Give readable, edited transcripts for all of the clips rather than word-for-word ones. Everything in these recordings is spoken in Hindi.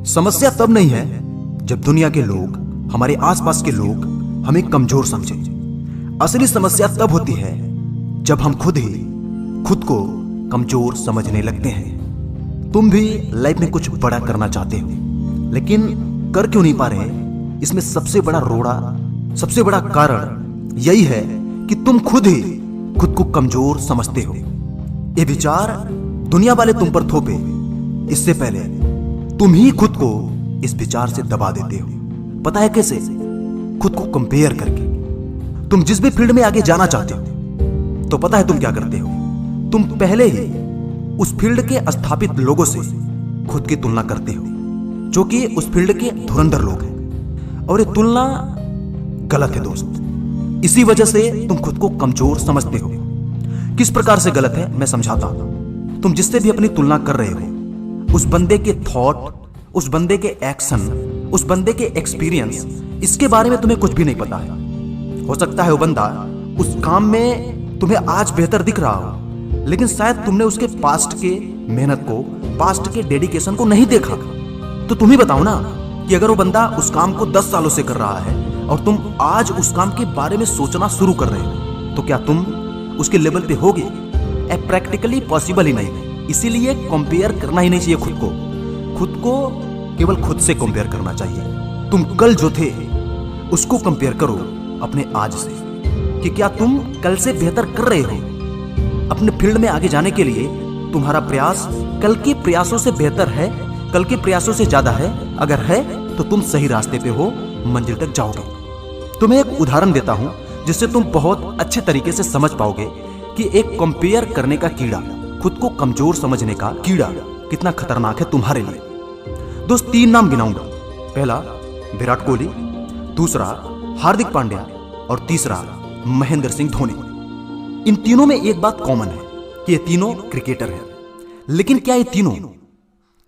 समस्या तब नहीं है जब दुनिया के लोग, हमारे आसपास के लोग हमें कमजोर समझे। असली समस्या तब होती है जब हम खुद ही खुद को कमजोर समझने लगते हैं। तुम भी लाइफ में कुछ बड़ा करना चाहते हो, लेकिन कर क्यों नहीं पा रहे? इसमें सबसे बड़ा रोड़ा, सबसे बड़ा कारण यही है कि तुम खुद ही खुद को कमजोर समझते हो। ये विचार दुनिया वाले तुम पर थोपे इससे पहले तुम ही खुद को इस विचार से दबा देते हो। पता है कैसे? खुद को कंपेयर करके। तुम जिस भी फील्ड में आगे जाना चाहते हो तो पता है तुम क्या करते हो? तुम पहले ही उस फील्ड के स्थापित लोगों से खुद की तुलना करते हो, जो कि उस फील्ड के धुरंधर लोग हैं। और ये तुलना गलत है दोस्त। इसी वजह से तुम खुद को कमजोर समझते हो। किस प्रकार से गलत है मैं समझाता हूं। तुम जिससे भी अपनी तुलना कर रहे हो, उस बंदे के थॉट, उस बंदे के एक्शन, उस बंदे के एक्सपीरियंस, इसके बारे में तुम्हें कुछ भी नहीं पता है। हो सकता है वो बंदा उस काम में तुम्हें आज बेहतर दिख रहा हो, लेकिन शायद तुमने उसके पास्ट के मेहनत को, पास्ट के डेडिकेशन को नहीं देखा। तो तुम ही बताओ ना कि अगर वो बंदा उस काम को 10 सालों से कर रहा है और तुम आज उस काम के बारे में सोचना शुरू कर रहे हो, तो क्या तुम उसके लेवल पे होगे? प्रैक्टिकली पॉसिबल ही नहीं। इसीलिए कंपेयर करना ही नहीं चाहिए खुद को। खुद को केवल खुद से कंपेयर करना चाहिए। तुम कल जो थे उसको कंपेयर करो अपने आज से, कि क्या तुम कल से बेहतर कर रहे हो। अपने फील्ड में आगे जाने के लिए तुम्हारा प्रयास कल के प्रयासों से बेहतर है, कल के प्रयासों से ज्यादा है? अगर है तो तुम सही रास्ते पे हो, मंजिल तक जाओगे। तुम्हें एक उदाहरण देता हूं जिससे तुम बहुत अच्छे तरीके से समझ पाओगे कि एक कंपेयर करने का कीड़ा, खुद को कमजोर समझने का कीड़ा कितना खतरनाक है तुम्हारे लिए। दोस्त 3 नाम गिनाऊंगा। पहला विराट कोहली, दूसरा हार्दिक पांड्या और तीसरा महेंद्र सिंह धोनी। इन तीनों में एक बात कॉमन है कि ये तीनों क्रिकेटर हैं। लेकिन क्या ये तीनों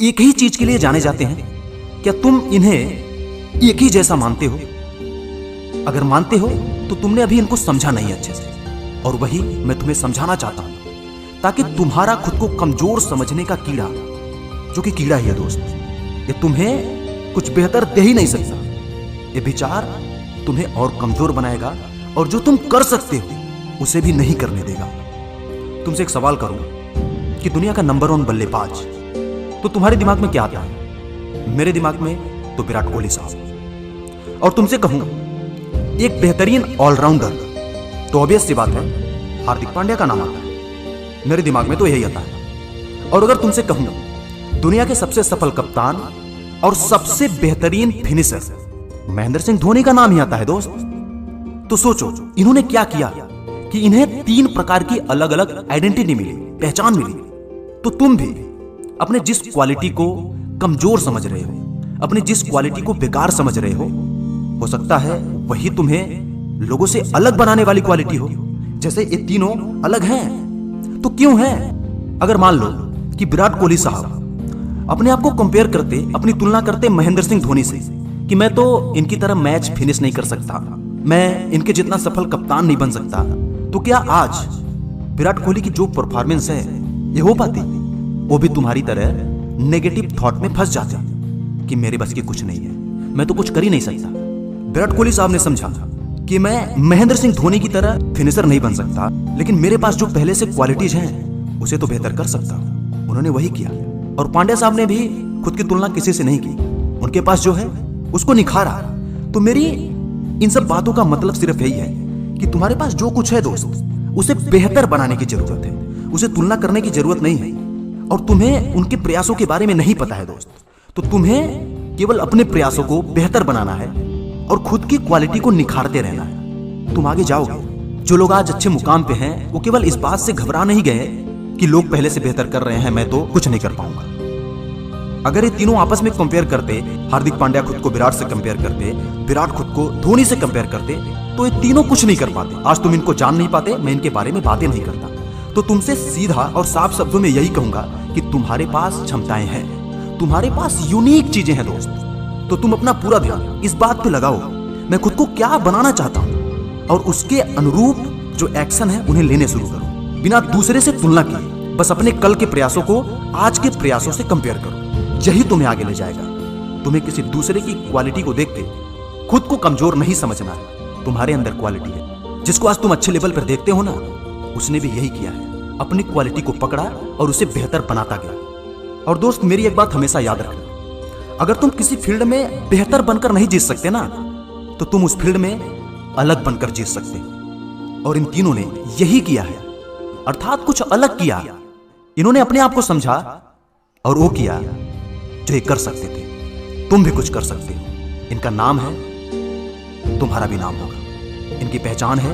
एक ही चीज के लिए जाने जाते हैं? क्या तुम इन्हें एक ही जैसा मानते हो? अगर मानते हो तो तुमने अभी इनको समझा नहीं अच्छे से, और वही मैं तुम्हें समझाना चाहता हूं, ताकि तुम्हारा खुद को कमजोर समझने का कीड़ा, जो कि कीड़ा ही है दोस्त, ये तुम्हें कुछ बेहतर दे ही नहीं सकता। ये विचार तुम्हें और कमजोर बनाएगा, और जो तुम कर सकते हो उसे भी नहीं करने देगा। तुमसे एक सवाल करूं कि दुनिया का नंबर 1 बल्लेबाज, तो तुम्हारे दिमाग में क्या आता है? मेरे दिमाग में तो विराट कोहली साहब। और तुमसे कहूं एक बेहतरीन ऑलराउंडर, तो ऑब्वियस सी बात है हार्दिक पांड्या का नाम आता है। मेरे दिमाग में तो यही आता है। और अगर तुमसे कहूं दुनिया के सबसे सफल कप्तान और सबसे बेहतरीन फिनिशर, महेंद्र सिंह धोनी का नाम ही आता है दोस्त। तो सोचो इन्होंने क्या किया कि इन्हें 3 प्रकार की अलग अलग आइडेंटिटी मिली, पहचान मिली। तो तुम भी अपने जिस क्वालिटी को कमजोर समझ रहे हो, अपने जिस क्वालिटी को बेकार समझ रहे हो सकता है वही तुम्हें लोगों से अलग बनाने वाली क्वालिटी हो। जैसे ये तीनों अलग हैं, तो क्यों हैं? अगर मान लो कि विराट कोहली साहब अपने आप को कंपेयर करते, अपनी तुलना करते महेंद्र सिंह धोनी से, कि मैं तो इनकी तरह मैच फिनिश नहीं कर सकता, मैं इनके जितना सफल कप्तान नहीं बन सकता, तो क्या आज विराट कोहली की जो परफॉर्मेंस है ये हो पाती? वो भी तुम्हारी तरह नेगेटिव थॉट में फंस जाते कि मेरे बस की कुछ नहीं है, मैं तो कुछ कर ही नहीं सकता। विराट कोहली साहब ने समझा कि मैं महेंद्र सिंह धोनी की तरह फिनिशर नहीं बन सकता, लेकिन मेरे पास जो पहले से क्वालिटीज हैं उसे तो बेहतर कर सकता हूं। उन्होंने वही किया। और पांड्या साहब ने भी खुद की तुलना किसी से नहीं की, उनके पास जो है उसको निखारा। तो मेरी इन सब बातों का मतलब सिर्फ यही है कि तुम्हारे पास जो कुछ है दोस्त, उसे बेहतर बनाने की जरूरत है, उसे तुलना करने की जरूरत नहीं है। और तुम्हें उनके प्रयासों के बारे में नहीं पता है दोस्त, तो तुम्हें केवल अपने प्रयासों को बेहतर बनाना है और खुद की क्वालिटी को निखारते रहना है। तुम आगे जाओगे। जो लोग आज अच्छे मुकाम पे हैं वो केवल इस बात से घबरा नहीं गए कि लोग पहले से बेहतर कर रहे हैं, मैं तो कुछ नहीं कर पाऊंगा। अगर ये तीनों आपस में कंपेयर करते, हार्दिक पांड्या खुद को विराट से कंपेयर करते, विराट खुद को धोनी से कंपेयर करते, तो ये तीनों कुछ नहीं कर पाते। आज तुम इनको जान नहीं पाते, मैं इनके बारे में बातें नहीं करता। तो तुमसे सीधा और साफ शब्दों में यही कहूंगा कि तुम्हारे पास क्षमताएं हैं, तुम्हारे पास यूनिक चीजें हैं दोस्त। तो तुम अपना पूरा ध्यान इस बात पे लगाओ, मैं खुद को क्या बनाना चाहता हूं, और उसके अनुरूप जो एक्शन है उन्हें लेने शुरू करो, बिना दूसरे से तुलना किए। बस अपने कल के प्रयासों को आज के प्रयासों से कंपेयर करो, यही तुम्हें आगे ले जाएगा। तुम्हें किसी दूसरे की क्वालिटी को देख के खुद को कमजोर नहीं समझना है। तुम्हारे अंदर क्वालिटी है, जिसको आज तुम अच्छे लेवल पर देखते हो ना, उसने भी यही किया है। अपनी क्वालिटी को पकड़ा और उसे बेहतर बनाता गया। और दोस्त, मेरी एक बात हमेशा याद रखना, अगर तुम किसी फील्ड में बेहतर बनकर नहीं जीत सकते ना, तो तुम उस फील्ड में अलग बनकर जीत सकते। और इन तीनों ने यही किया है, अर्थात कुछ अलग किया। इन्होंने अपने आप को समझा और वो किया जो ये कर सकते थे। तुम भी कुछ कर सकते हो। इनका नाम है, तुम्हारा भी नाम होगा। इनकी पहचान है,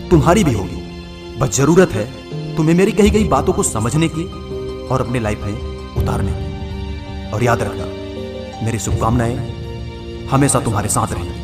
तुम्हारी भी होगी। बस जरूरत है तुम्हें मेरी कही गई बातों को समझने की और अपने लाइफ में उतारने की। और याद रखना, मेरी शुभकामनाएं हमेशा तुम्हारे साथ रहेंगी।